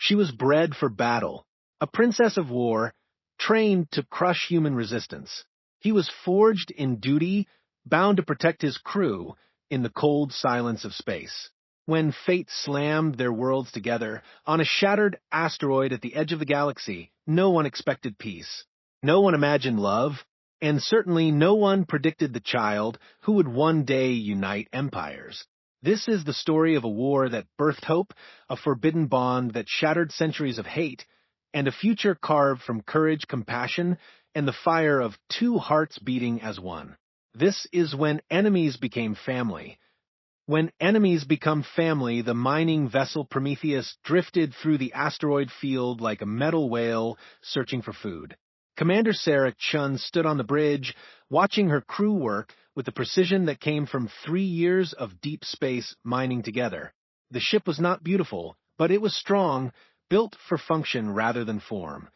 She was bred for battle, a princess of war, trained to crush human resistance. He was forged in duty, bound to protect his crew in the cold silence of space. When fate slammed their worlds together on a shattered asteroid at the edge of the galaxy, no one expected peace. No one imagined love, and certainly no one predicted the child who would one day unite empires. This is the story of a war that birthed hope, a forbidden bond that shattered centuries of hate, and a future carved from courage, compassion, and the fire of two hearts beating as one. This is when enemies became family. When enemies become family, the mining vessel Prometheus drifted through the asteroid field like a metal whale searching for food. Commander Sarah Chun stood on the bridge, watching her crew work with the precision that came from 3 years of deep space mining together. The ship was not beautiful, but it was strong, built for function rather than form.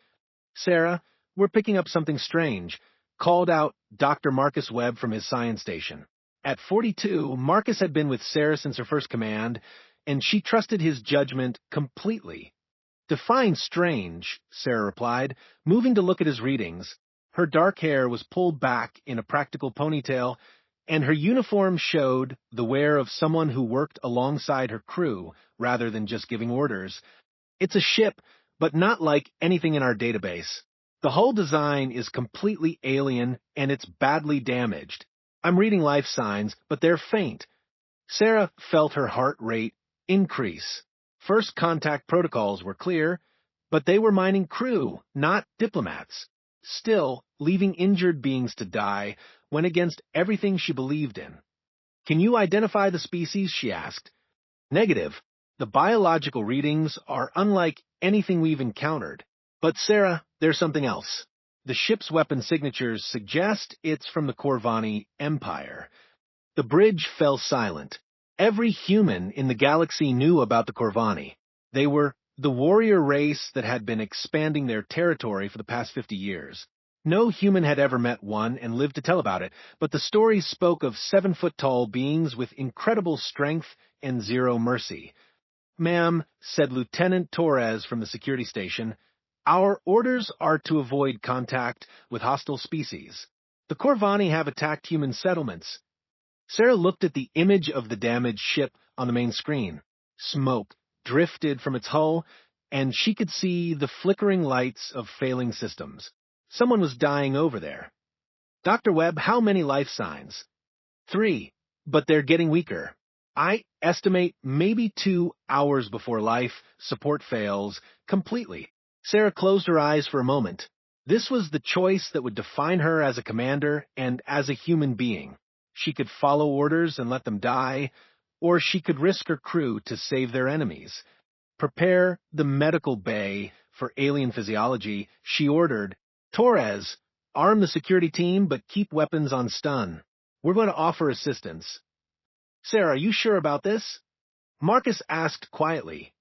"Sarah, we're picking up something strange," called out Dr. Marcus Webb from his science station. At 42, Marcus had been with Sarah since her first command, and she trusted his judgment completely. "Define strange," Sarah replied, moving to look at his readings. Her dark hair was pulled back in a practical ponytail, and her uniform showed the wear of someone who worked alongside her crew rather than just giving orders. "It's a ship, but not like anything in our database. The hull design is completely alien, and it's badly damaged. I'm reading life signs, but they're faint." Sarah felt her heart rate increase. First contact protocols were clear, but they were mining crew, not diplomats. Still, leaving injured beings to die went against everything she believed in. "Can you identify the species?" she asked. "Negative. The biological readings are unlike anything we've encountered. But Sarah, there's something else. The ship's weapon signatures suggest it's from the Corvani Empire." The bridge fell silent. Every human in the galaxy knew about the Corvani. They were the warrior race that had been expanding their territory for the past 50 years. No human had ever met one and lived to tell about it, but the stories spoke of 7-foot-tall beings with incredible strength and zero mercy. "Ma'am," said Lieutenant Torres from the security station, "our orders are to avoid contact with hostile species. The Corvani have attacked human settlements." Sarah looked at the image of the damaged ship on the main screen. Smoke drifted from its hull, and she could see the flickering lights of failing systems. Someone was dying over there. "Dr. Webb, how many life signs?" 3, but they're getting weaker. I estimate maybe 2 hours before life support fails completely." Sarah closed her eyes for a moment. This was the choice that would define her as a commander and as a human being. She could follow orders and let them die, or she could risk her crew to save their enemies. "Prepare the medical bay for alien physiology," she ordered. "Torres, arm the security team, but keep weapons on stun. We're going to offer assistance." "Sarah, are you sure about this?" Marcus asked quietly.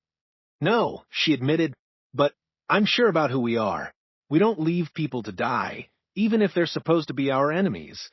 "No," she admitted, "but I'm sure about who we are. We don't leave people to die, even if they're supposed to be our enemies."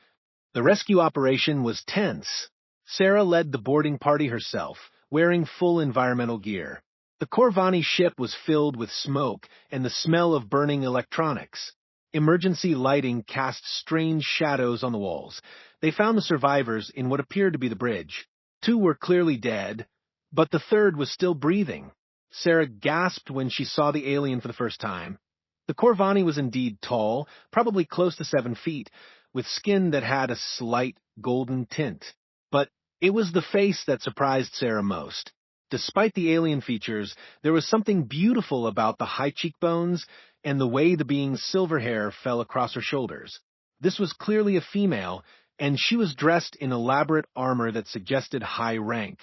The rescue operation was tense. Sarah led the boarding party herself, wearing full environmental gear. The Corvani ship was filled with smoke and the smell of burning electronics. Emergency lighting cast strange shadows on the walls. They found the survivors in what appeared to be the bridge. 2 were clearly dead, but the 3rd was still breathing. Sarah gasped when she saw the alien for the first time. The Corvani was indeed tall, probably close to 7 feet, with skin that had a slight golden tint. But it was the face that surprised Sarah most. Despite the alien features, there was something beautiful about the high cheekbones and the way the being's silver hair fell across her shoulders. This was clearly a female, and she was dressed in elaborate armor that suggested high rank.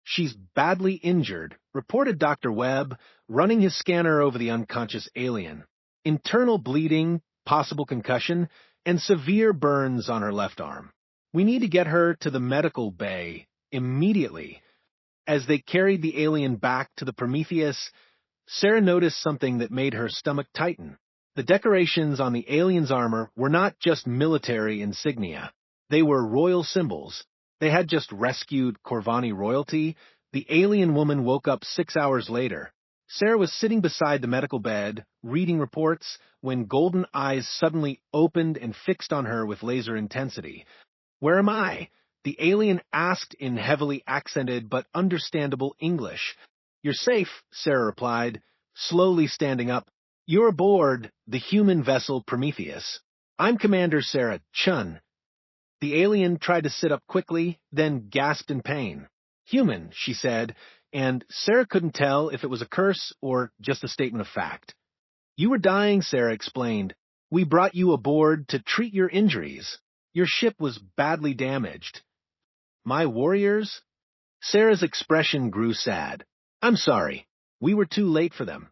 "She's badly injured," reported Dr. Webb, running his scanner over the unconscious alien. "Internal bleeding, possible concussion, and severe burns on her left arm. We need to get her to the medical bay immediately." As they carried the alien back to the Prometheus, Sarah noticed something that made her stomach tighten. The decorations on the alien's armor were not just military insignia. They were royal symbols. They had just rescued Corvani royalty. The alien woman woke up 6 hours later. Sarah was sitting beside the medical bed, reading reports, when golden eyes suddenly opened and fixed on her with laser intensity. "Where am I?" the alien asked in heavily accented but understandable English. "You're safe," Sarah replied, slowly standing up. "You're aboard the human vessel Prometheus. I'm Commander Sarah Chun." The alien tried to sit up quickly, then gasped in pain. "Human," she said, and Sarah couldn't tell if it was a curse or just a statement of fact. "You were dying," Sarah explained. "We brought you aboard to treat your injuries. Your ship was badly damaged." "My warriors?" Sarah's expression grew sad. "I'm sorry. We were too late for them."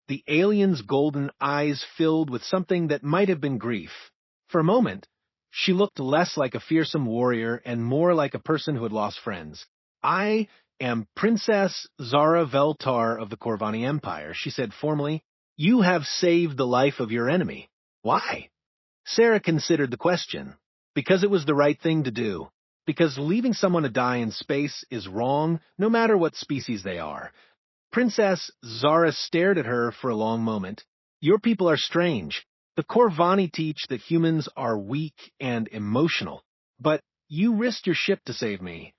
The alien's golden eyes filled with something that might have been grief. For a moment, she looked less like a fearsome warrior and more like a person who had lost friends. "I am Princess Zara Veltar of the Corvani Empire," she said formally. "You have saved the life of your enemy." "Why?" Sarah considered the question. Because it was the right thing to do. Because leaving someone to die in space is wrong, no matter what species they are. Princess Zara stared at her for a long moment. "Your people are strange. The Corvani teach that humans are weak and emotional. But you risked your ship to save me."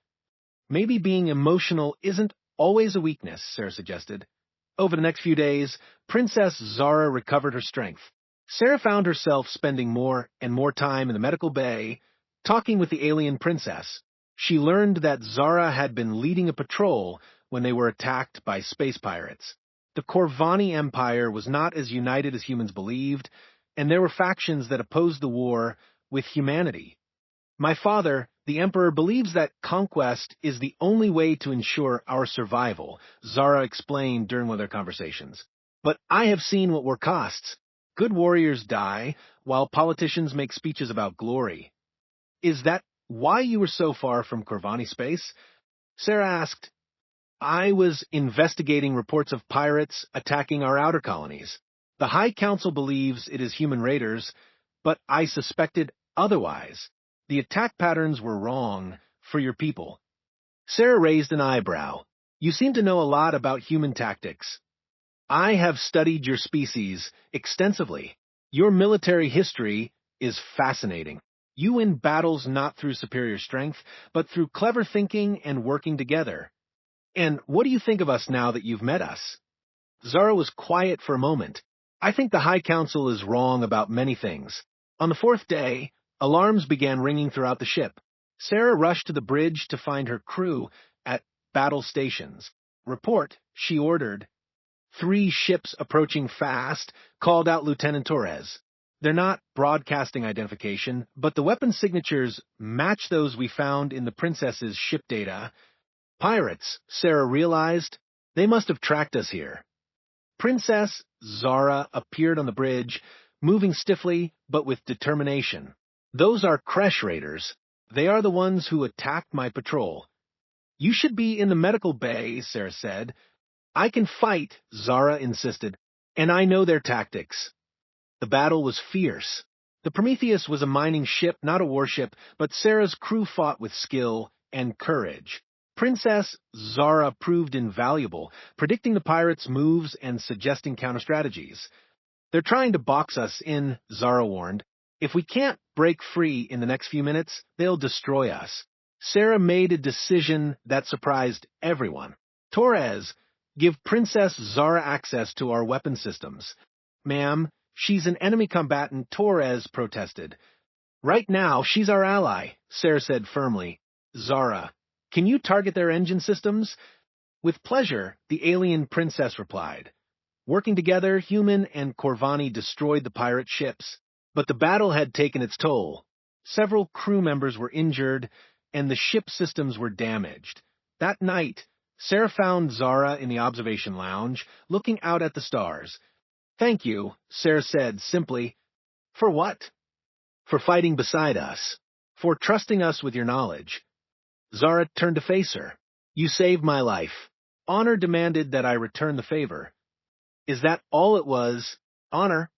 "Maybe being emotional isn't always a weakness," Sarah suggested. Over the next few days, Princess Zara recovered her strength. Sarah found herself spending more and more time in the medical bay, talking with the alien princess. She learned that Zara had been leading a patrol when they were attacked by space pirates. The Corvani Empire was not as united as humans believed, and there were factions that opposed the war with humanity. "My father, the Emperor, believes that conquest is the only way to ensure our survival," Zara explained during one of their conversations. "But I have seen what war costs. Good warriors die, while politicians make speeches about glory." "Is that why you were so far from Corvani space?" Sarah asked. "I was investigating reports of pirates attacking our outer colonies. The High Council believes it is human raiders, but I suspected otherwise. The attack patterns were wrong for your people." Sarah raised an eyebrow. "You seem to know a lot about human tactics." "I have studied your species extensively. Your military history is fascinating. You win battles not through superior strength, but through clever thinking and working together. And what do you think of us now that you've met us?" Zara was quiet for a moment. "I think the High Council is wrong about many things." On the fourth day, alarms began ringing throughout the ship. Sarah rushed to the bridge to find her crew at battle stations. "Report," she ordered. 3 ships approaching fast, called out Lieutenant Torres. "They're not broadcasting identification, but the weapon signatures match those we found in the princess's ship data." "Pirates," Sarah realized. "They must have tracked us here." Princess Zara appeared on the bridge, moving stiffly but with determination. "Those are Kresh raiders. They are the ones who attacked my patrol." "You should be in the medical bay," Sarah said. "I can fight," Zara insisted, "and I know their tactics." The battle was fierce. The Prometheus was a mining ship, not a warship, but Sarah's crew fought with skill and courage. Princess Zara proved invaluable, predicting the pirates' moves and suggesting counter-strategies. "They're trying to box us in," Zara warned. "If we can't break free in the next few minutes, they'll destroy us." Sarah made a decision that surprised everyone. "Torres, give Princess Zara access to our weapon systems." "Ma'am, she's an enemy combatant," Torres protested. "Right now, she's our ally," Sarah said firmly. "Zara, can you target their engine systems?" "With pleasure," the alien princess replied. Working together, Human and Corvani destroyed the pirate ships. But the battle had taken its toll. Several crew members were injured, and the ship systems were damaged. That night, Sarah found Zara in the observation lounge, looking out at the stars. "Thank you," Sarah said simply. "For what?" "For fighting beside us. For trusting us with your knowledge." Zara turned to face her. "You saved my life. Honor demanded that I return the favor." "Is that all it was? Honor?"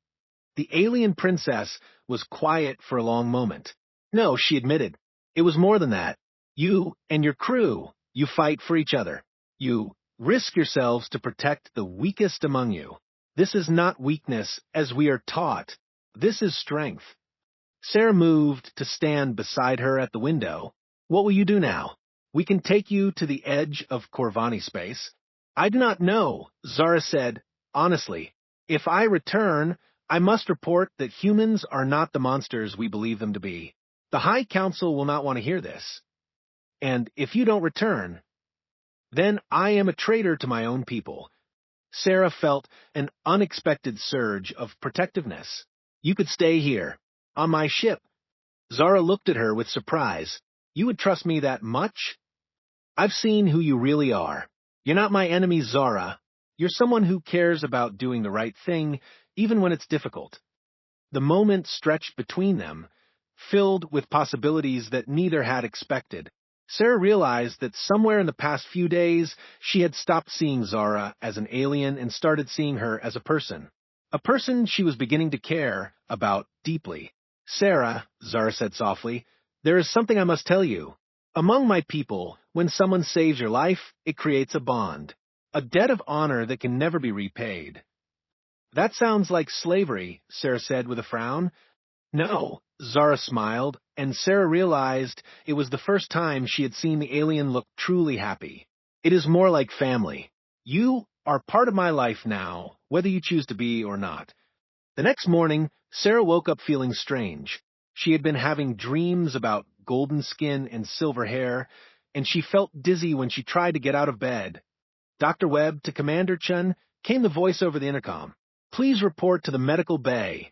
The alien princess was quiet for a long moment. "No," she admitted. "It was more than that. You and your crew, you fight for each other. You Risk yourselves to protect the weakest among you. This is not weakness, as we are taught. This is strength. Sarah moved to stand beside her at the window. What will you do now? We can take you to the edge of Corvani space. I do not know, Zara said, honestly. If I return, I must report that humans are not the monsters we believe them to be. The High Council will not want to hear this. And if you don't return, then I am a traitor to my own people. Sarah felt an unexpected surge of protectiveness. You could stay here, on my ship. Zara looked at her with surprise. You would trust me that much? I've seen who you really are. You're not my enemy, Zara. You're someone who cares about doing the right thing, even when it's difficult. The moment stretched between them, filled with possibilities that neither had expected. Sarah realized that somewhere in the past few days, she had stopped seeing Zara as an alien and started seeing her as a person. A person she was beginning to care about deeply. Sarah, Zara said softly, there is something I must tell you. Among my people, when someone saves your life, it creates a bond. A debt of honor that can never be repaid. That sounds like slavery, Sarah said with a frown. No, Zara smiled, and Sarah realized it was the first time she had seen the alien look truly happy. It is more like family. You are part of my life now, whether you choose to be or not. The next morning, Sarah woke up feeling strange. She had been having dreams about golden skin and silver hair, and she felt dizzy when she tried to get out of bed. Dr. Webb, to Commander Chun, came the voice over the intercom. Please report to the medical bay.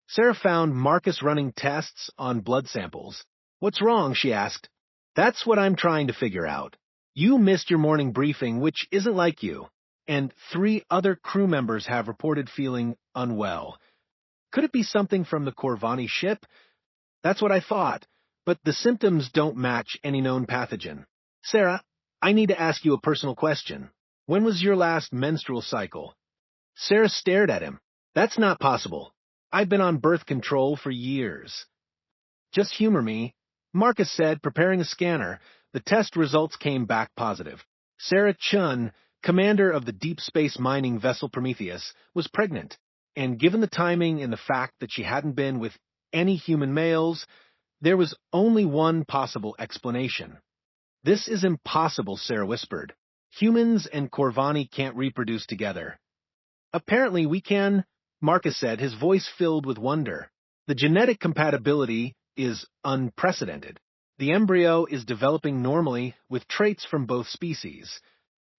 Sarah found Marcus running tests on blood samples. What's wrong? She asked. That's what I'm trying to figure out. You missed your morning briefing, which isn't like you, and 3 other crew members have reported feeling unwell. Could it be something from the Corvani ship? That's what I thought, but the symptoms don't match any known pathogen. Sarah, I need to ask you a personal question. When was your last menstrual cycle? Sarah stared at him. That's not possible. I've been on birth control for years. Just humor me. Marcus said, preparing a scanner. The test results came back positive. Sarah Chun, commander of the deep space mining vessel Prometheus, was pregnant, and given the timing and the fact that she hadn't been with any human males, there was only one possible explanation. This is impossible, Sarah whispered. Humans and Corvani can't reproduce together. Apparently we can, Marcus said, his voice filled with wonder. The genetic compatibility is unprecedented. The embryo is developing normally with traits from both species.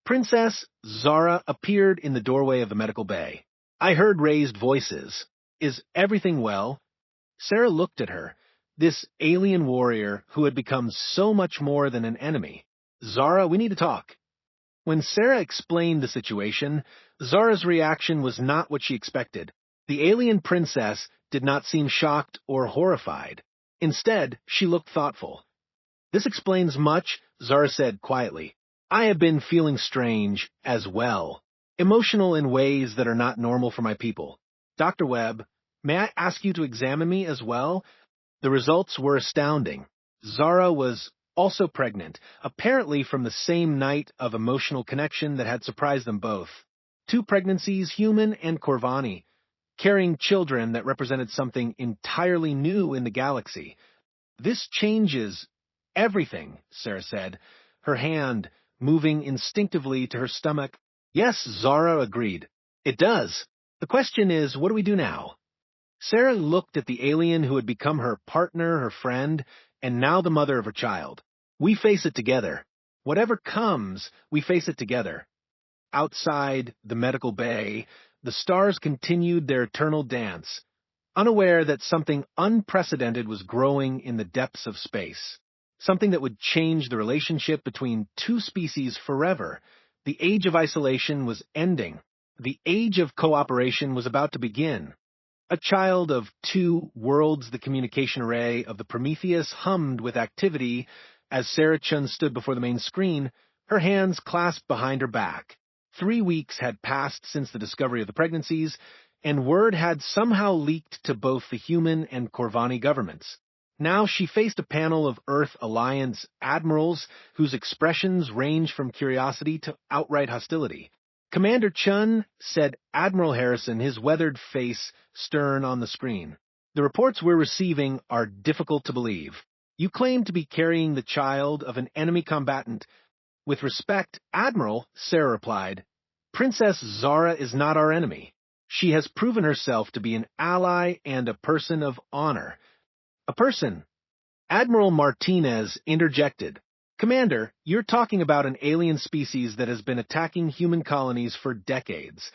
Princess Zara appeared in the doorway of the medical bay. I heard raised voices. Is everything well? Sarah looked at her, this alien warrior who had become so much more than an enemy. Zara, we need to talk. When Sarah explained the situation, Zara's reaction was not what she expected. The alien princess did not seem shocked or horrified. Instead, she looked thoughtful. This explains much, Zara said quietly. I have been feeling strange as well, emotional in ways that are not normal for my people. Dr. Webb, may I ask you to examine me as well? The results were astounding. Zara was also pregnant, apparently from the same night of emotional connection that had surprised them both. 2 pregnancies, human and Corvani, carrying children that represented something entirely new in the galaxy. This changes everything, Sarah said, her hand moving instinctively to her stomach. Yes, Zara agreed. It does. The question is, what do we do now? Sarah looked at the alien who had become her partner, her friend, and now the mother of her child. We face it together. Whatever comes, we face it together. Outside the medical bay, the stars continued their eternal dance, unaware that something unprecedented was growing in the depths of space, something that would change the relationship between 2 species forever. The age of isolation was ending. The age of cooperation was about to begin. A child of 2 worlds, the communication array of the Prometheus hummed with activity as Sarah Chun stood before the main screen, her hands clasped behind her back. 3 weeks had passed since the discovery of the pregnancies, and word had somehow leaked to both the human and Corvani governments. Now she faced a panel of Earth Alliance admirals whose expressions ranged from curiosity to outright hostility. Commander Chun said Admiral Harrison, his weathered face stern on the screen. "The reports we're receiving are difficult to believe. You claim to be carrying the child of an enemy combatant." "With respect, Admiral," Sarah replied, "Princess Zara is not our enemy. She has proven herself to be an ally and a person of honor." "A person?" Admiral Martinez interjected. "Commander, you're talking about an alien species that has been attacking human colonies for decades."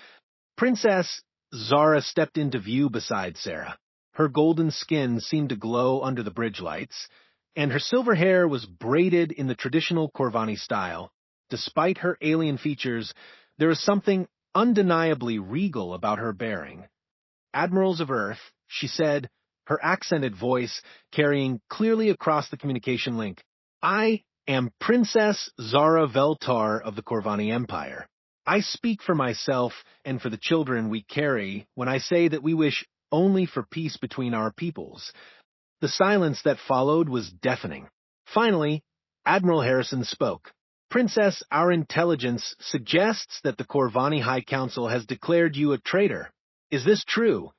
Princess Zara stepped into view beside Sarah. Her golden skin seemed to glow under the bridge lights, and her silver hair was braided in the traditional Corvani style. Despite her alien features, there was something undeniably regal about her bearing. "Admirals of Earth," she said, her accented voice carrying clearly across the communication link, "I am Princess Zara Veltar of the Corvani Empire. I speak for myself and for the children we carry when I say that we wish only for peace between our peoples." The silence that followed was deafening. Finally, Admiral Harrison spoke. "Princess, our intelligence suggests that the Corvani High Council has declared you a traitor. Is this true?"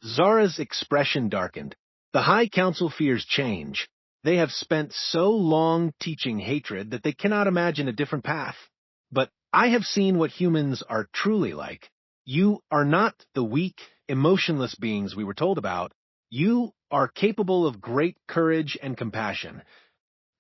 Zara's expression darkened. "The High Council fears change. They have spent so long teaching hatred that they cannot imagine a different path. But I have seen what humans are truly like. You are not the weak, emotionless beings we were told about. You are capable of great courage and compassion."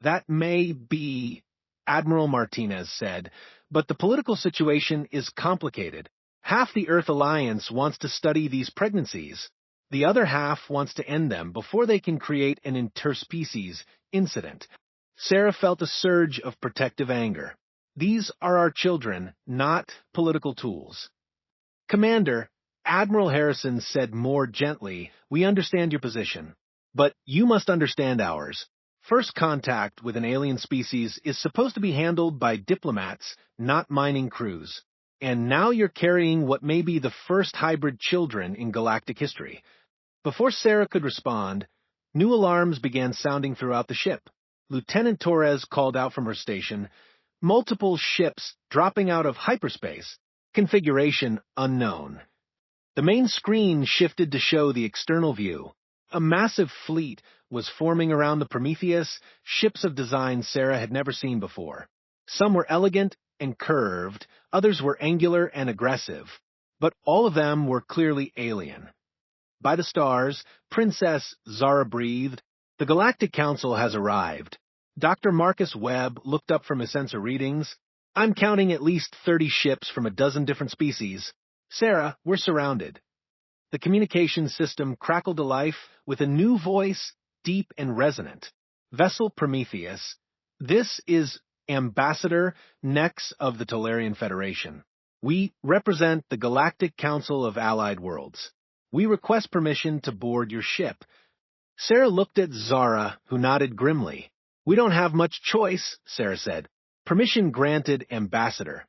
"That may be," Admiral Martinez said, "but the political situation is complicated. Half the Earth Alliance wants to study these pregnancies. The other half wants to end them before they can create an interspecies incident." Sarah felt a surge of protective anger. "These are our children, not political tools." "Commander," Admiral Harrison said more gently, "we understand your position. But you must understand ours. First contact with an alien species is supposed to be handled by diplomats, not mining crews. And now you're carrying what may be the first hybrid children in galactic history." Before Sarah could respond, new alarms began sounding throughout the ship. Lieutenant Torres called out from her station, "Multiple ships dropping out of hyperspace. Configuration unknown." The main screen shifted to show the external view. A massive fleet was forming around the Prometheus, ships of design Sarah had never seen before. Some were elegant and curved, others were angular and aggressive, but all of them were clearly alien. "By the stars," Princess Zara breathed, "the Galactic Council has arrived." Dr. Marcus Webb looked up from his sensor readings. "I'm counting at least 30 ships from a dozen different species. Sarah, we're surrounded." The communication system crackled to life with a new voice, deep and resonant. "Vessel Prometheus, this is Ambassador Nex of the Tolarian Federation. We represent the Galactic Council of Allied Worlds. We request permission to board your ship." Sarah looked at Zara, who nodded grimly. "We don't have much choice," Sarah said. "Permission granted, Ambassador."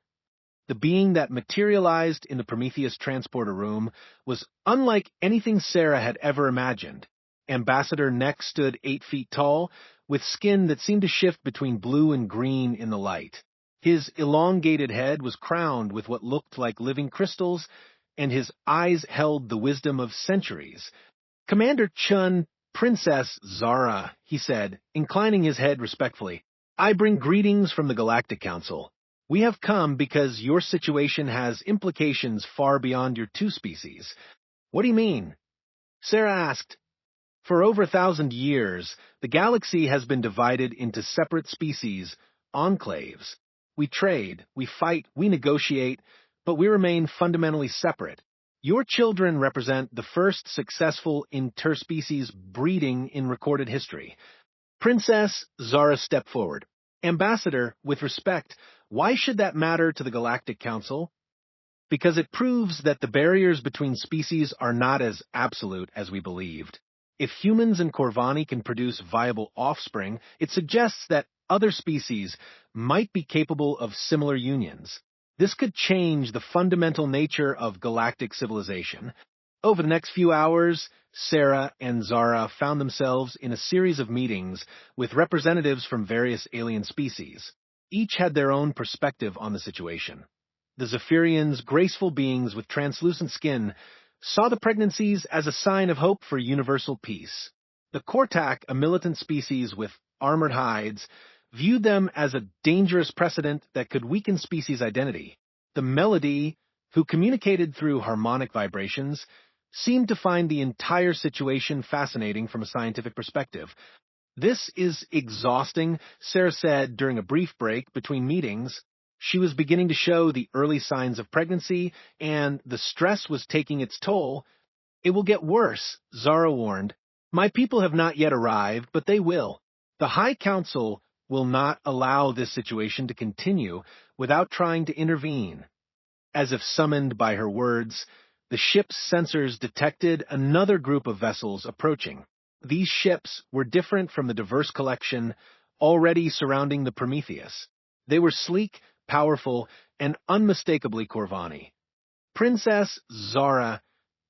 The being that materialized in the Prometheus transporter room was unlike anything Sarah had ever imagined. Ambassador Nex stood 8 feet tall, with skin that seemed to shift between blue and green in the light. His elongated head was crowned with what looked like living crystals, and his eyes held the wisdom of centuries. "Commander Chun, Princess Zara," he said, inclining his head respectfully, "I bring greetings from the Galactic Council. We have come because your situation has implications far beyond your two species." "What do you mean?" Sarah asked. "For over 1,000 years, the galaxy has been divided into separate species, enclaves. We trade, we fight, we negotiate, but we remain fundamentally separate. Your children represent the first successful interspecies breeding in recorded history." Princess Zara stepped forward. "Ambassador, with respect, why should that matter to the Galactic Council?" "Because it proves that the barriers between species are not as absolute as we believed. If humans and Corvani can produce viable offspring, it suggests that other species might be capable of similar unions. This could change the fundamental nature of galactic civilization." Over the next few hours, Sarah and Zara found themselves in a series of meetings with representatives from various alien species. Each had their own perspective on the situation. The Zephyrians, graceful beings with translucent skin, saw the pregnancies as a sign of hope for universal peace. The Kortak, a militant species with armored hides, viewed them as a dangerous precedent that could weaken species identity. The Melody, who communicated through harmonic vibrations, seemed to find the entire situation fascinating from a scientific perspective. "This is exhausting," Sarah said during a brief break between meetings. She was beginning to show the early signs of pregnancy, and the stress was taking its toll. "It will get worse," Zara warned. "My people have not yet arrived, but they will. The High Council will not allow this situation to continue without trying to intervene." As if summoned by her words, the ship's sensors detected another group of vessels approaching. These ships were different from the diverse collection already surrounding the Prometheus. They were sleek, powerful, and unmistakably Corvani. "Princess Zara,"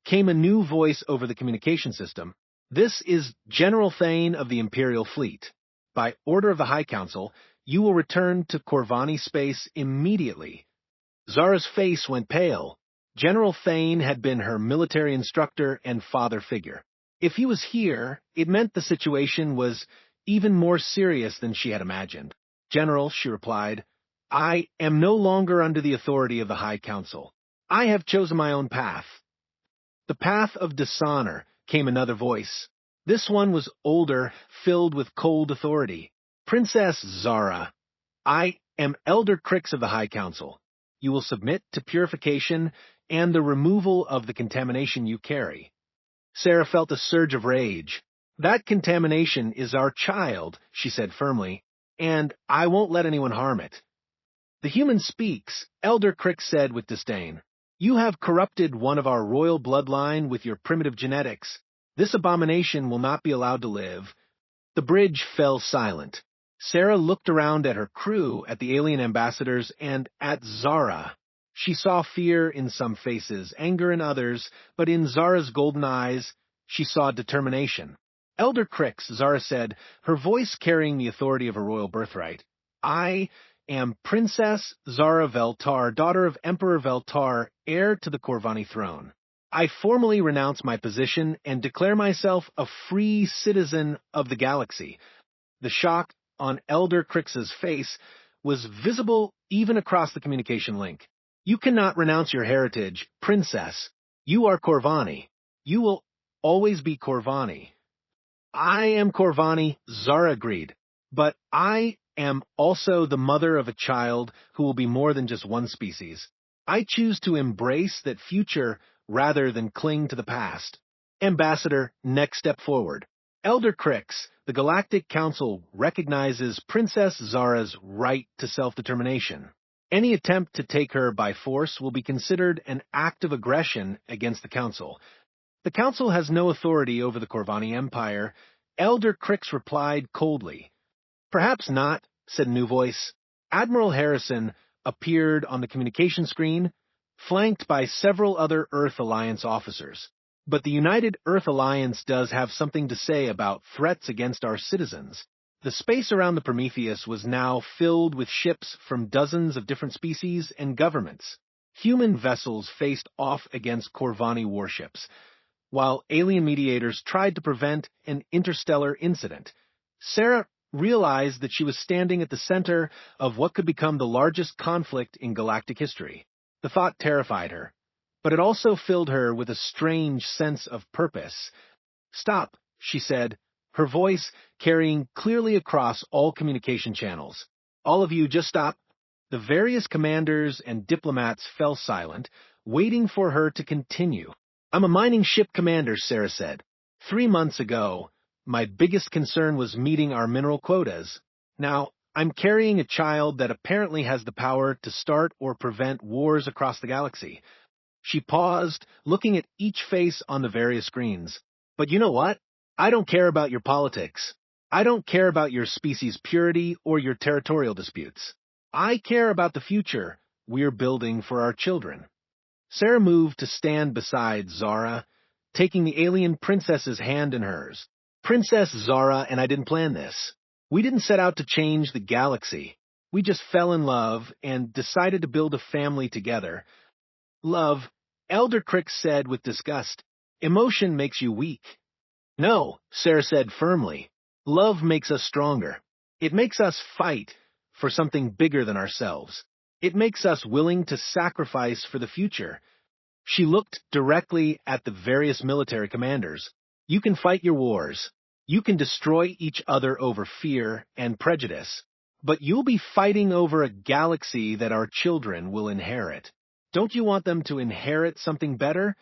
came a new voice over the communication system. "This is General Thane of the Imperial Fleet. By order of the High Council, you will return to Corvani space immediately." Zara's face went pale. General Thane had been her military instructor and father figure. If he was here, it meant the situation was even more serious than she had imagined. "General," she replied, "I am no longer under the authority of the High Council. I have chosen my own path." "The path of dishonor," came another voice. This one was older, filled with cold authority. "Princess Zara, I am Elder Crix of the High Council. You will submit to purification and the removal of the contamination you carry." Sarah felt a surge of rage. "That contamination is our child," she said firmly, "and I won't let anyone harm it." "The human speaks," Elder Crix said with disdain. "You have corrupted one of our royal bloodline with your primitive genetics. This abomination will not be allowed to live." The bridge fell silent. Sarah looked around at her crew, at the alien ambassadors, and at Zara. She saw fear in some faces, anger in others, but in Zara's golden eyes, she saw determination. "Elder Crix," Zara said, her voice carrying the authority of her royal birthright, "I am Princess Zara Veltar, daughter of Emperor Veltar, heir to the Corvani throne. I formally renounce my position and declare myself a free citizen of the galaxy." The shock on Elder Crix's face was visible even across the communication link. "You cannot renounce your heritage, Princess. You are Corvani. You will always be Corvani." "I am Corvani," Zara agreed, "but I am also the mother of a child who will be more than just one species. I choose to embrace that future rather than cling to the past." "Ambassador, next step forward." "Elder Crix, the Galactic Council recognizes Princess Zara's right to self-determination. Any attempt to take her by force will be considered an act of aggression against the Council. The Council has no authority over the Corvani Empire." Elder Crix replied coldly. "Perhaps not," said a new voice. Admiral Harrison appeared on the communication screen, flanked by several other Earth Alliance officers. "But the United Earth Alliance does have something to say about threats against our citizens." The space around the Prometheus was now filled with ships from dozens of different species and governments. Human vessels faced off against Corvani warships, while alien mediators tried to prevent an interstellar incident. Sarah realized that she was standing at the center of what could become the largest conflict in galactic history. The thought terrified her, but it also filled her with a strange sense of purpose. "Stop," she said, her voice carrying clearly across all communication channels. "All of you, just stop." The various commanders and diplomats fell silent, waiting for her to continue. "I'm a mining ship commander," Sarah said. 3 months ago, my biggest concern was meeting our mineral quotas. Now, I'm carrying a child that apparently has the power to start or prevent wars across the galaxy." She paused, looking at each face on the various screens. "But you know what? I don't care about your politics. I don't care about your species' purity or your territorial disputes. I care about the future we're building for our children." Sarah moved to stand beside Zara, taking the alien princess's hand in hers. Princess Zara and I didn't plan this. We didn't set out to change the galaxy. We just fell in love and decided to build a family together. Love, Elder Crick said with disgust. Emotion makes you weak. No, Sarah said firmly. Love makes us stronger. It makes us fight for something bigger than ourselves. It makes us willing to sacrifice for the future. She looked directly at the various military commanders. You can fight your wars. You can destroy each other over fear and prejudice. But you'll be fighting over a galaxy that our children will inherit. Don't you want them to inherit something better?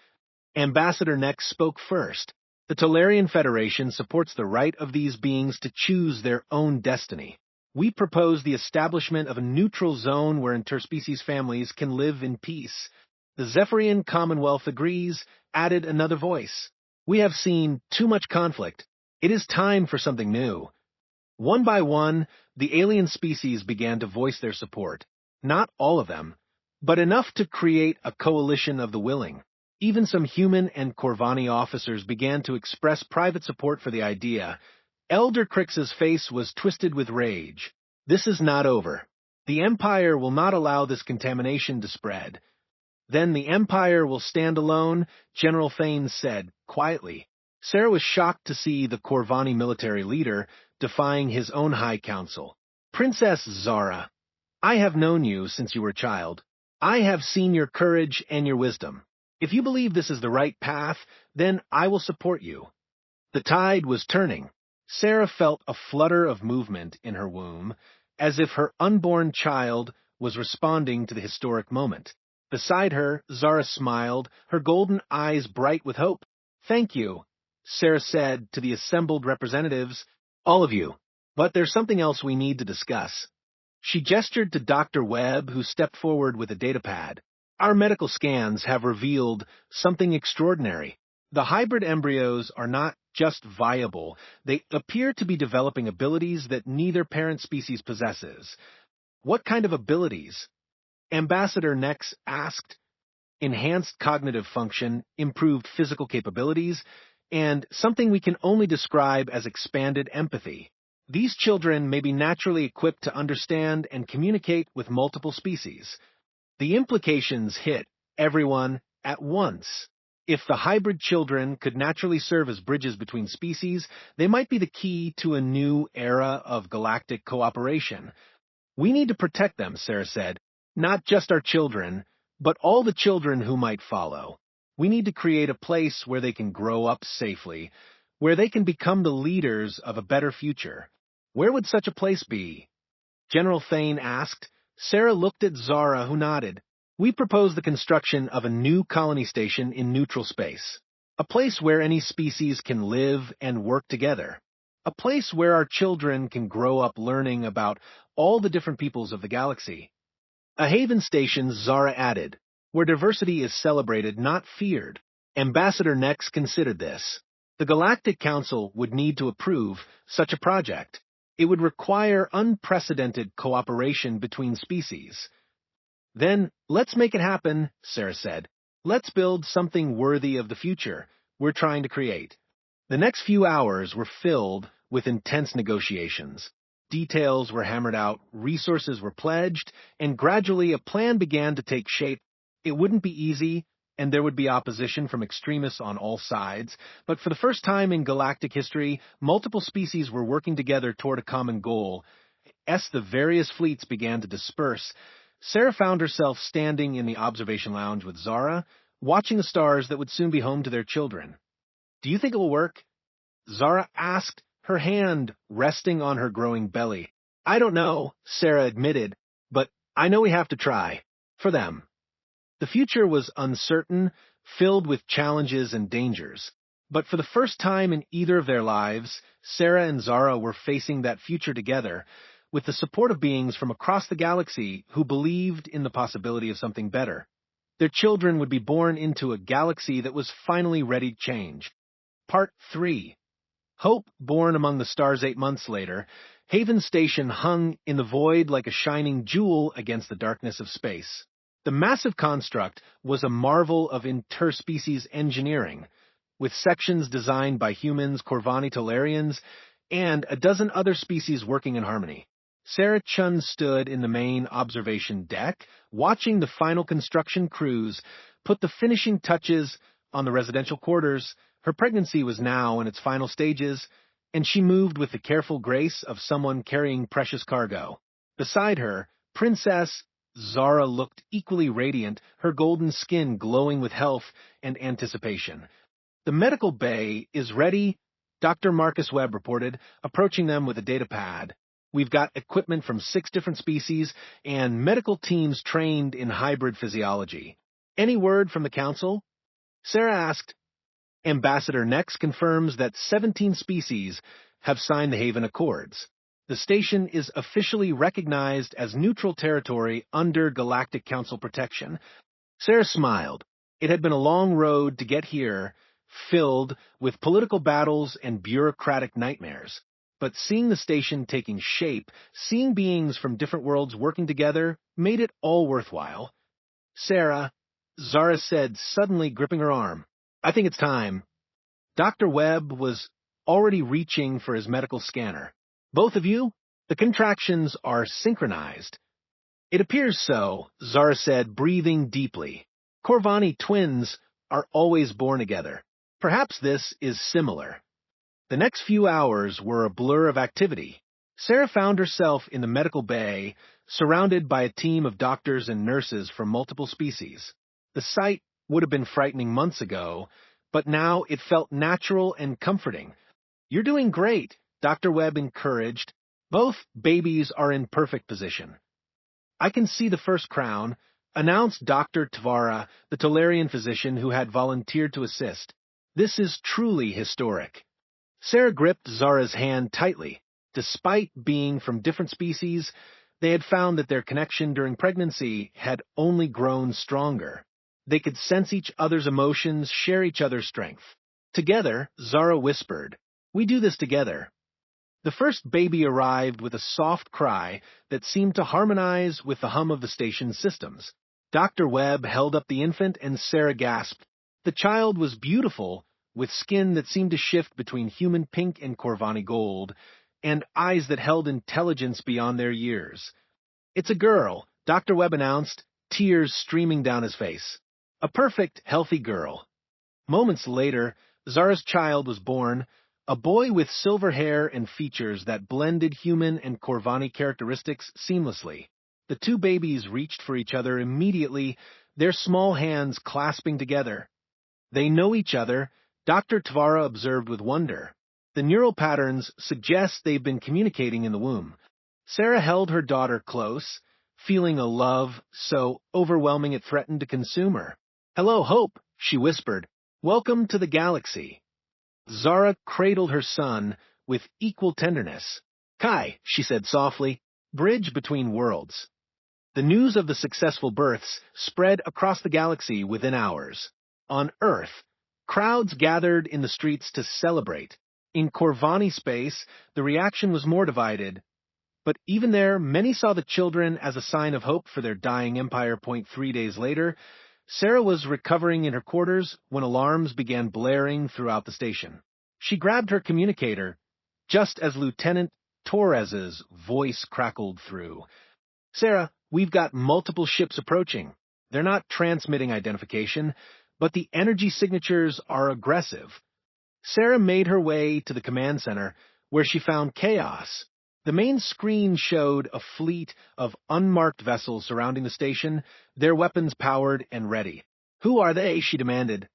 Ambassador Nex spoke first. The Tolarian Federation supports the right of these beings to choose their own destiny. We propose the establishment of a neutral zone where interspecies families can live in peace. The Zephyrian Commonwealth agrees, added another voice. We have seen too much conflict. It is time for something new. One by one, the alien species began to voice their support. Not all of them, but enough to create a coalition of the willing. Even some human and Corvani officers began to express private support for the idea. Elder Crix's face was twisted with rage. This is not over. The Empire will not allow this contamination to spread. Then the Empire will stand alone, General Thane said, quietly. Sarah was shocked to see the Corvani military leader defying his own High Council. Princess Zara, I have known you since you were a child. I have seen your courage and your wisdom. If you believe this is the right path, then I will support you. The tide was turning. Sarah felt a flutter of movement in her womb, as if her unborn child was responding to the historic moment. Beside her, Zara smiled, her golden eyes bright with hope. Thank you, Sarah said to the assembled representatives, all of you. But there's something else we need to discuss. She gestured to Dr. Webb, who stepped forward with a datapad. Our medical scans have revealed something extraordinary. The hybrid embryos are not just viable, they appear to be developing abilities that neither parent species possesses. What kind of abilities? Ambassador Nex asked. Enhanced cognitive function, improved physical capabilities, and something we can only describe as expanded empathy. These children may be naturally equipped to understand and communicate with multiple species. The implications hit everyone at once. If the hybrid children could naturally serve as bridges between species, they might be the key to a new era of galactic cooperation. We need to protect them, Sarah said. Not just our children, but all the children who might follow. We need to create a place where they can grow up safely, where they can become the leaders of a better future. Where would such a place be? General Thane asked. Sarah looked at Zara, who nodded. We propose the construction of a new colony station in neutral space. A place where any species can live and work together. A place where our children can grow up learning about all the different peoples of the galaxy. A haven station, Zara added, where diversity is celebrated, not feared. Ambassador Nex considered this. The Galactic Council would need to approve such a project. It would require unprecedented cooperation between species. Then, let's make it happen, Sarah said. Let's build something worthy of the future we're trying to create. The next few hours were filled with intense negotiations. Details were hammered out, resources were pledged, and gradually a plan began to take shape. It wouldn't be easy, and there would be opposition from extremists on all sides, but for the first time in galactic history, multiple species were working together toward a common goal. As the various fleets began to disperse, Sarah found herself standing in the observation lounge with Zara, watching the stars that would soon be home to their children. Do you think it will work? Zara asked, her hand resting on her growing belly. I don't know, Sarah admitted, but I know we have to try. For them. The future was uncertain, filled with challenges and dangers. But for the first time in either of their lives, Sarah and Zara were facing that future together, with the support of beings from across the galaxy who believed in the possibility of something better. Their children would be born into a galaxy that was finally ready to change. Part 3. Hope, born among the stars 8 months later, Haven Station hung in the void like a shining jewel against the darkness of space. The massive construct was a marvel of interspecies engineering. with sections designed by humans, Corvani Tolarians, and a dozen other species working in harmony. Sarah Chun stood in the main observation deck, watching the final construction crews put the finishing touches on the residential quarters. Her pregnancy was now in its final stages, and she moved with the careful grace of someone carrying precious cargo. Beside her, Princess Zara looked equally radiant, her golden skin glowing with health and anticipation. "The medical bay is ready," Dr. Marcus Webb reported, approaching them with a data pad. "We've got equipment from 6 different species and medical teams trained in hybrid physiology. Any word from the council?" Sarah asked. Ambassador Nex confirms that 17 species have signed the Haven Accords. The station is officially recognized as neutral territory under Galactic Council protection. Sarah smiled. It had been a long road to get here, filled with political battles and bureaucratic nightmares. But seeing the station taking shape, seeing beings from different worlds working together, made it all worthwhile. "Sarah," Zara said, suddenly gripping her arm, "I think it's time." Dr. Webb was already reaching for his medical scanner. "Both of you? The contractions are synchronized." "It appears so," Zara said, breathing deeply. "Corvani twins are always born together. Perhaps this is similar." The next few hours were a blur of activity. Sarah found herself in the medical bay, surrounded by a team of doctors and nurses from multiple species. The sight would have been frightening months ago, but now it felt natural and comforting. "You're doing great," Dr. Webb encouraged. "Both babies are in perfect position." "I can see the first crown," announced Dr. Tvara, the Tolarian physician who had volunteered to assist. "This is truly historic." Sarah gripped Zara's hand tightly. Despite being from different species, they had found that their connection during pregnancy had only grown stronger. They could sense each other's emotions, share each other's strength. Together, Zara whispered, "We do this together." The first baby arrived with a soft cry that seemed to harmonize with the hum of the station's systems. Dr. Webb held up the infant and Sarah gasped. The child was beautiful, with skin that seemed to shift between human pink and Corvani gold, and eyes that held intelligence beyond their years. "It's a girl," Dr. Webb announced, tears streaming down his face. "A perfect, healthy girl." Moments later, Zara's child was born, a boy with silver hair and features that blended human and Corvani characteristics seamlessly. The two babies reached for each other immediately, their small hands clasping together. "They know each other," Dr. Tvara observed with wonder. "The neural patterns suggest they've been communicating in the womb." Sarah held her daughter close, feeling a love so overwhelming it threatened to consume her. "Hello, Hope," she whispered. "Welcome to the galaxy." Zara cradled her son with equal tenderness. "Kai," she said softly, "bridge between worlds." The news of the successful births spread across the galaxy within hours. On Earth, crowds gathered in the streets to celebrate. In Corvani space, the reaction was more divided. But even there, many saw the children as a sign of hope for their dying empire. 3 days later, Sarah was recovering in her quarters when alarms began blaring throughout the station. She grabbed her communicator, just as Lieutenant Torres's voice crackled through. "Sarah, we've got multiple ships approaching. They're not transmitting identification, but the energy signatures are aggressive." Sarah made her way to the command center, where she found chaos. The main screen showed a fleet of unmarked vessels surrounding the station, their weapons powered and ready. "Who are they?" she demanded.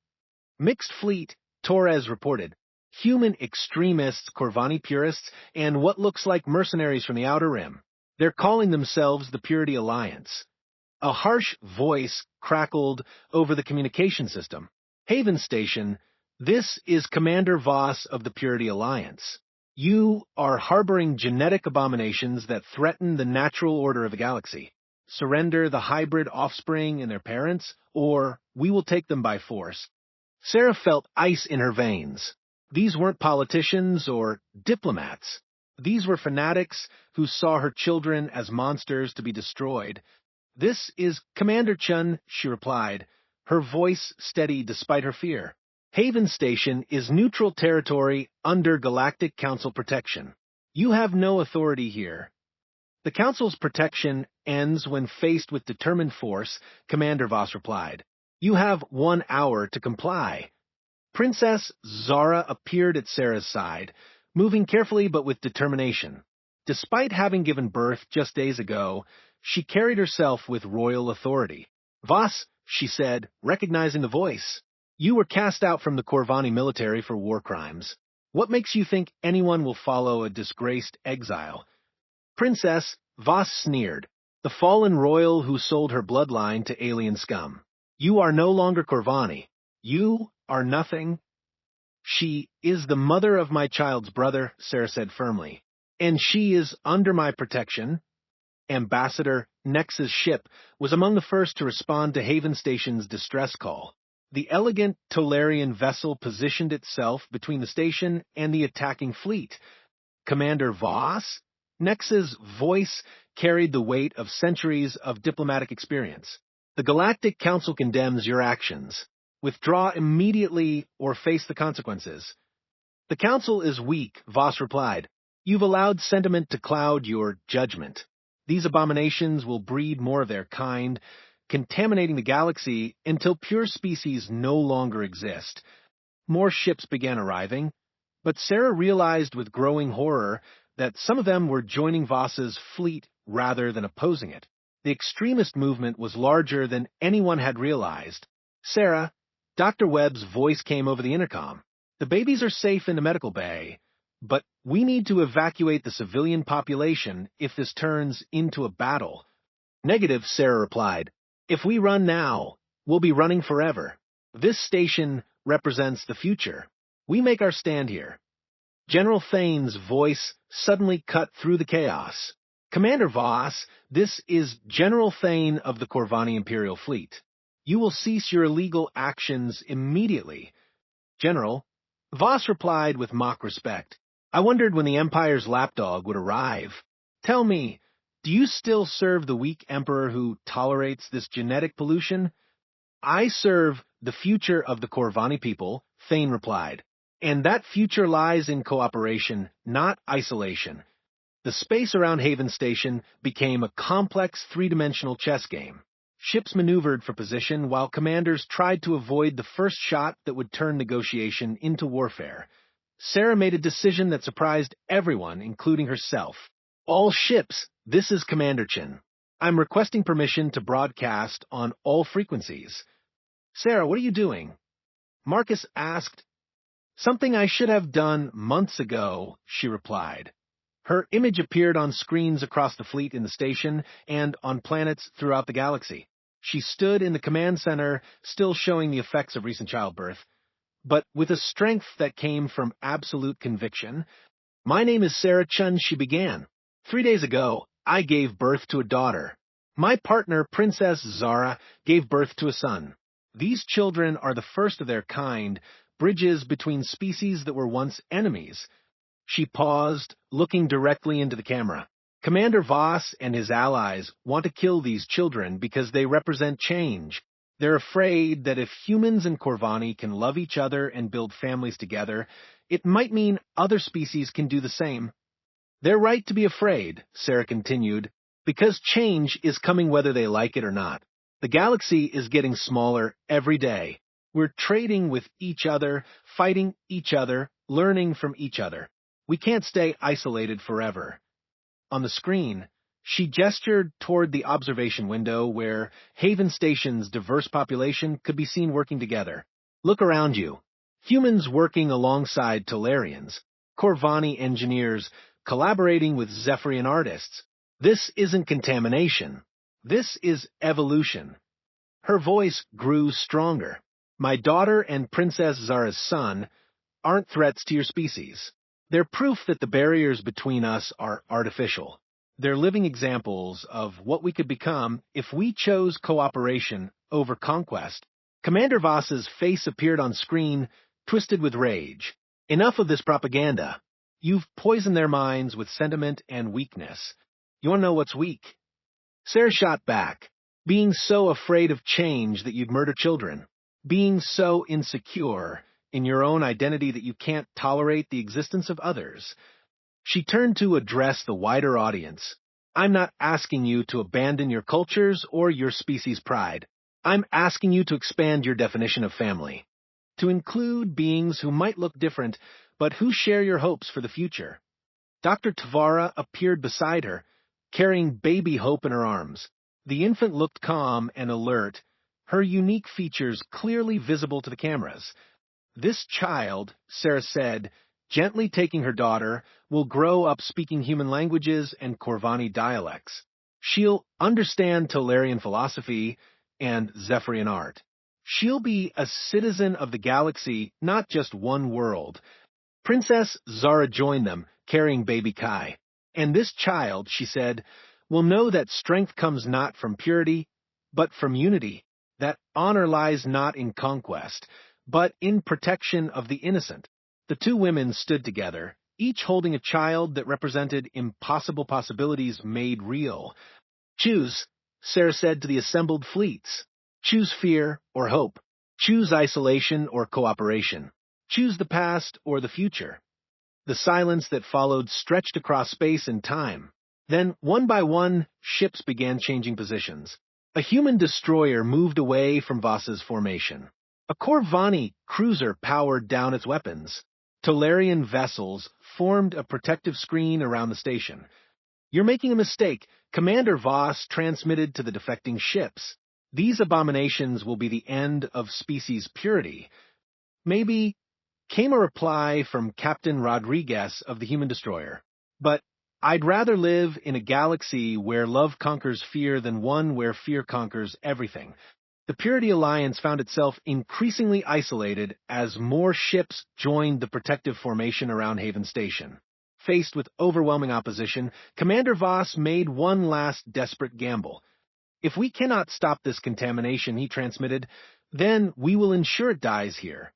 "Mixed fleet," Torres reported. "Human extremists, Corvani purists, and what looks like mercenaries from the Outer Rim. They're calling themselves the Purity Alliance." A harsh voice crackled over the communication system. "Haven Station, this is Commander Voss of the Purity Alliance. You are harboring genetic abominations that threaten the natural order of the galaxy. Surrender the hybrid offspring and their parents, or we will take them by force." Sarah felt ice in her veins. These weren't politicians or diplomats. These were fanatics who saw her children as monsters to be destroyed. "This is Commander Chun," she replied, her voice steady despite her fear. Haven Station is neutral territory under Galactic Council protection. You have no authority here. The Council's protection ends when faced with determined force, Commander Voss replied. You have 1 hour to comply. Princess Zara appeared at Sarah's side, moving carefully but with determination. Despite having given birth just days ago, she carried herself with royal authority. Voss, she said, recognizing the voice. You were cast out from the Corvani military for war crimes. What makes you think anyone will follow a disgraced exile? Princess, Voss sneered, the fallen royal who sold her bloodline to alien scum. You are no longer Corvani. You are nothing. She is the mother of my child's brother, Sarah said firmly, and she is under my protection. Ambassador Nex's ship was among the first to respond to Haven Station's distress call. The elegant Tolarian vessel positioned itself between the station and the attacking fleet. Commander Voss? Nex's voice carried the weight of centuries of diplomatic experience. The Galactic Council condemns your actions. Withdraw immediately or face the consequences. The Council is weak, Voss replied. You've allowed sentiment to cloud your judgment. These abominations will breed more of their kind, contaminating the galaxy until pure species no longer exist. More ships began arriving, but Sarah realized with growing horror that some of them were joining Voss's fleet rather than opposing it. The extremist movement was larger than anyone had realized. Sarah, Dr. Webb's voice came over the intercom. The babies are safe in the medical bay, but we need to evacuate the civilian population if this turns into a battle. Negative, Sarah replied. If we run now, we'll be running forever. This station represents the future. We make our stand here. General Thane's voice suddenly cut through the chaos. Commander Voss, this is General Thane of the Corvani Imperial Fleet. You will cease your illegal actions immediately. General, Voss replied with mock respect. I wondered when the Empire's lapdog would arrive. Tell me, do you still serve the weak Emperor who tolerates this genetic pollution? I serve the future of the Corvani people, Thane replied. And that future lies in cooperation, not isolation. The space around Haven Station became a complex three-dimensional chess game. Ships maneuvered for position while commanders tried to avoid the first shot that would turn negotiation into warfare. Sarah made a decision that surprised everyone, including herself. All ships, this is Commander Chin. I'm requesting permission to broadcast on all frequencies. Sarah, what are you doing? Marcus asked. Something I should have done months ago, she replied. Her image appeared on screens across the fleet in the station and on planets throughout the galaxy. She stood in the command center, still showing the effects of recent childbirth, but with a strength that came from absolute conviction. My name is Sarah Chun, she began. 3 days ago, I gave birth to a daughter. My partner, Princess Zara, gave birth to a son. These children are the first of their kind, bridges between species that were once enemies. She paused, looking directly into the camera. Commander Voss and his allies want to kill these children because they represent change. They're afraid that if humans and Corvani can love each other and build families together, it might mean other species can do the same. They're right to be afraid, Sarah continued, because change is coming whether they like it or not. The galaxy is getting smaller every day. We're trading with each other, fighting each other, learning from each other. We can't stay isolated forever. On the screen, she gestured toward the observation window where Haven Station's diverse population could be seen working together. Look around you. Humans working alongside Tolarians, Corvani engineers collaborating with Zephyrian artists. This isn't contamination. This is evolution. Her voice grew stronger. My daughter and Princess Zara's son aren't threats to your species. They're proof that the barriers between us are artificial. They're living examples of what we could become if we chose cooperation over conquest. Commander Voss's face appeared on screen, twisted with rage. Enough of this propaganda. You've poisoned their minds with sentiment and weakness. You want to know what's weak? Sarah shot back. Being so afraid of change that you'd murder children. Being so insecure in your own identity that you can't tolerate the existence of others. She turned to address the wider audience. I'm not asking you to abandon your cultures or your species' pride. I'm asking you to expand your definition of family, to include beings who might look different, but who share your hopes for the future. Dr. Tavara appeared beside her, carrying baby Hope in her arms. The infant looked calm and alert, her unique features clearly visible to the cameras. This child, Sarah said, gently taking her daughter, will grow up speaking human languages and Corvani dialects. She'll understand Tolarian philosophy and Zephyrian art. She'll be a citizen of the galaxy, not just one world. Princess Zara joined them, carrying baby Kai. And this child, she said, will know that strength comes not from purity, but from unity, that honor lies not in conquest, but in protection of the innocent. The two women stood together, each holding a child that represented impossible possibilities made real. Choose, Sarah said to the assembled fleets. Choose fear or hope. Choose isolation or cooperation. Choose the past or the future. The silence that followed stretched across space and time. Then, one by one, ships began changing positions. A human destroyer moved away from Voss's formation. A Corvani cruiser powered down its weapons. Tolarian vessels formed a protective screen around the station. You're making a mistake, Commander Voss transmitted to the defecting ships. These abominations will be the end of species purity. Maybe, came a reply from Captain Rodriguez of the human destroyer. But I'd rather live in a galaxy where love conquers fear than one where fear conquers everything. The Purity Alliance found itself increasingly isolated as more ships joined the protective formation around Haven Station. Faced with overwhelming opposition, Commander Voss made one last desperate gamble. If we cannot stop this contamination, he transmitted, then we will ensure it dies here.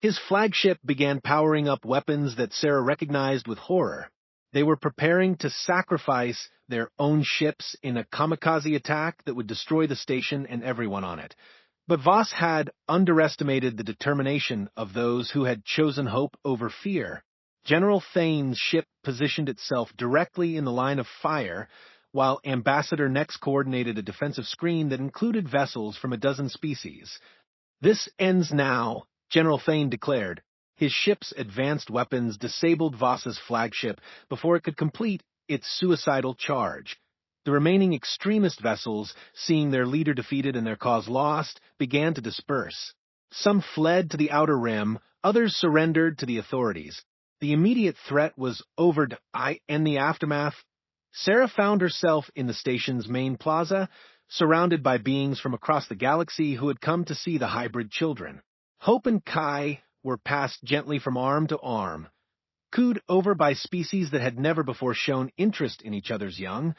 His flagship began powering up weapons that Sarah recognized with horror. They were preparing to sacrifice their own ships in a kamikaze attack that would destroy the station and everyone on it. But Voss had underestimated the determination of those who had chosen hope over fear. General Thane's ship positioned itself directly in the line of fire, while Ambassador next coordinated a defensive screen that included vessels from a dozen species. This ends now, General Thane declared. His ship's advanced weapons disabled Voss's flagship before it could complete its suicidal charge. The remaining extremist vessels, seeing their leader defeated and their cause lost, began to disperse. Some fled to the outer rim, others surrendered to the authorities. The immediate threat was over, and the aftermath. Sarah found herself in the station's main plaza, surrounded by beings from across the galaxy who had come to see the hybrid children. Hope and Kai were passed gently from arm to arm, cooed over by species that had never before shown interest in each other's young.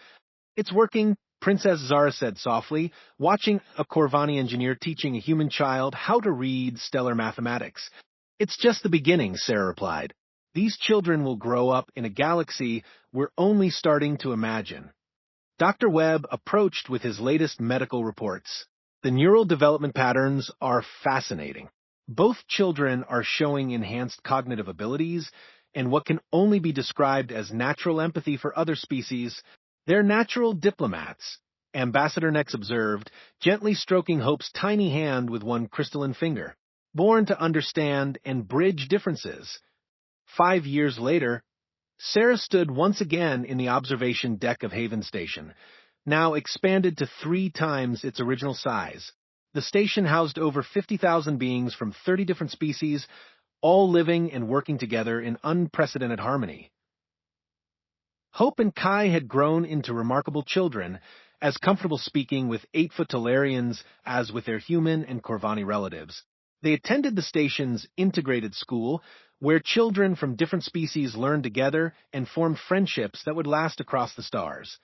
It's working, Princess Zara said softly, watching a Corvani engineer teaching a human child how to read stellar mathematics. It's just the beginning, Sarah replied. These children will grow up in a galaxy we're only starting to imagine. Dr. Webb approached with his latest medical reports. The neural development patterns are fascinating. Both children are showing enhanced cognitive abilities and what can only be described as natural empathy for other species. They're natural diplomats, Ambassador Nex observed, gently stroking Hope's tiny hand with one crystalline finger. Born to understand and bridge differences. 5 years later, Sarah stood once again in the observation deck of Haven Station, now expanded to 3 times its original size. The station housed over 50,000 beings from 30 different species, all living and working together in unprecedented harmony. Hope and Kai had grown into remarkable children, as comfortable speaking with 8-foot Tolarians as with their human and Corvani relatives. They attended the station's integrated school, where children from different species learned together and formed friendships that would last across the stars.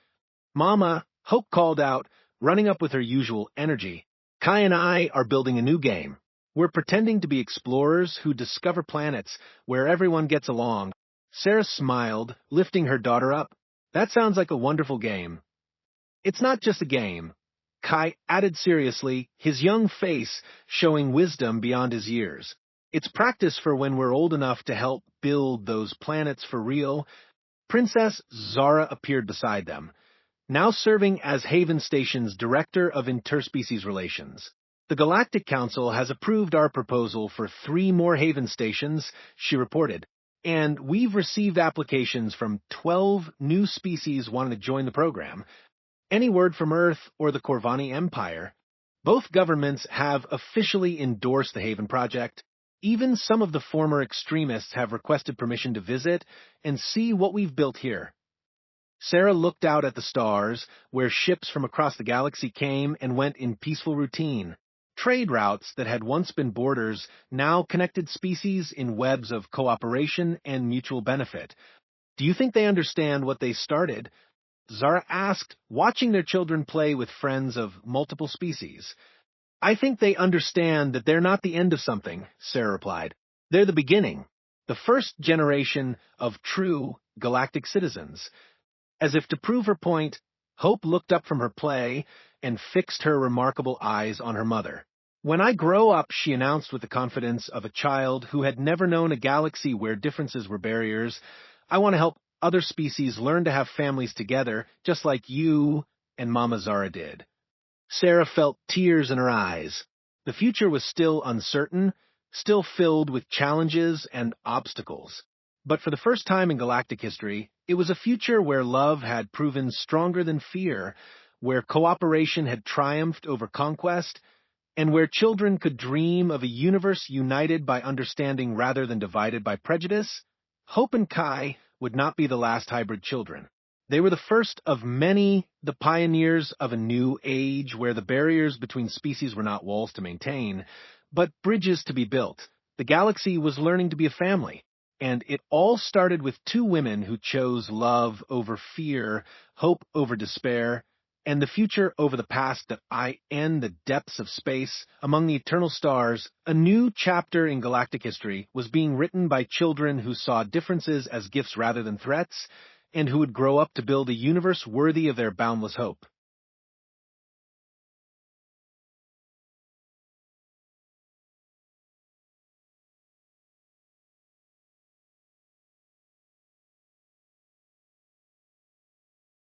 Mama, Hope called out, running up with her usual energy. Kai and I are building a new game. We're pretending to be explorers who discover planets where everyone gets along. Sarah smiled, lifting her daughter up. That sounds like a wonderful game. It's not just a game, Kai added seriously, his young face showing wisdom beyond his years. It's practice for when we're old enough to help build those planets for real. Princess Zara appeared beside them, now serving as Haven Station's Director of Interspecies Relations. The Galactic Council has approved our proposal for 3 more Haven Stations, she reported, and we've received applications from 12 new species wanting to join the program. Any word from Earth or the Corvani Empire? Both governments have officially endorsed the Haven Project. Even some of the former extremists have requested permission to visit and see what we've built here. Sarah looked out at the stars, where ships from across the galaxy came and went in peaceful routine. Trade routes that had once been borders now connected species in webs of cooperation and mutual benefit. Do you think they understand what they started? Zara asked, watching their children play with friends of multiple species. I think they understand that they're not the end of something, Sarah replied. They're the beginning, the first generation of true galactic citizens. As if to prove her point, Hope looked up from her play and fixed her remarkable eyes on her mother. When I grow up, she announced with the confidence of a child who had never known a galaxy where differences were barriers, I want to help other species learn to have families together, just like you and Mama Zara did. Sarah felt tears in her eyes. The future was still uncertain, still filled with challenges and obstacles. But for the first time in galactic history, it was a future where love had proven stronger than fear, where cooperation had triumphed over conquest, and where children could dream of a universe united by understanding rather than divided by prejudice. Hope and Kai would not be the last hybrid children. They were the first of many, the pioneers of a new age where the barriers between species were not walls to maintain, but bridges to be built. The galaxy was learning to be a family. And it all started with 2 women who chose love over fear, hope over despair, and the future over the past that in the depths of space, among the eternal stars. A new chapter in galactic history was being written by children who saw differences as gifts rather than threats, and who would grow up to build a universe worthy of their boundless hope.